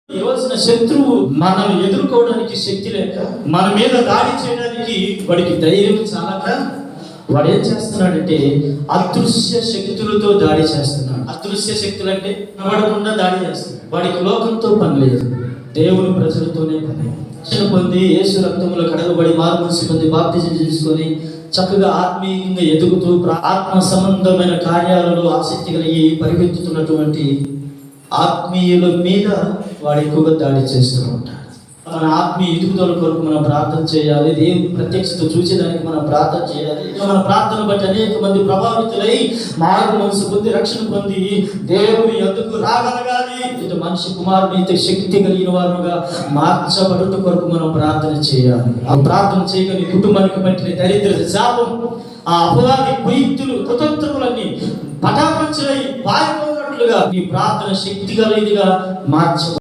ఈ రోజున శత్రువు మనం ఎదుర్కోవడానికి శక్తి లేక మన మీద దాడి చేయడానికి వాడికి ధైర్యం చాలక వాడు ఏం చేస్తున్నాడంటే అదృశ్య శక్తులతో దాడి చేస్తున్నాడు. అదృశ్య శక్తులు అంటే కనబడకుండా దాడి చేస్తున్నాడు. వాడికి లోకంతో పని లేదు, దేవుని ప్రజలతోనే పని. రక్షణ పొంది యేసు రక్తంలో కడగబడి మారుమనసు పొంది బాప్తిజం తీసుకొని చక్కగా ఆత్మీయంగా ఎదుగుతూ ఆత్మ సంబంధమైన కార్యాలలో ఆసక్తి కలిగి పరిగెత్తుతున్నటువంటి ఆత్మీయుల మీద వాడు ఎక్కువగా దాడి చేస్తూ ఉంటాడు. మన ఆత్మీయ ఎదుగుదల కొరకు మనం ప్రార్థన చేయాలి. దేవుని ప్రత్యక్షత చూసేదానికి మనం ప్రార్థన చేయాలి. మన ప్రార్థన బట్టి అనేక మంది ప్రభావితులై మారు మనసు పొంది రక్షణ పొంది దేవుని ఎదుగు రాగలగాలి. ఇటు మనిషి కుమారుని ఇంత శక్తి కలిగిన వారుగా మార్చబడుట కొరకు మనం ప్రార్థన చేయాలి. ఆ ప్రార్థన చేయగలి కుటుంబానికి పట్టిన దరిద్ర శాపం, ఆ అపవాది కుయుక్తులు కుతంత్రములన్నీ పటాపంచలై పారిపోయినట్లుగా ఈ ప్రార్థన శక్తి కలిగినదిగా మార్చ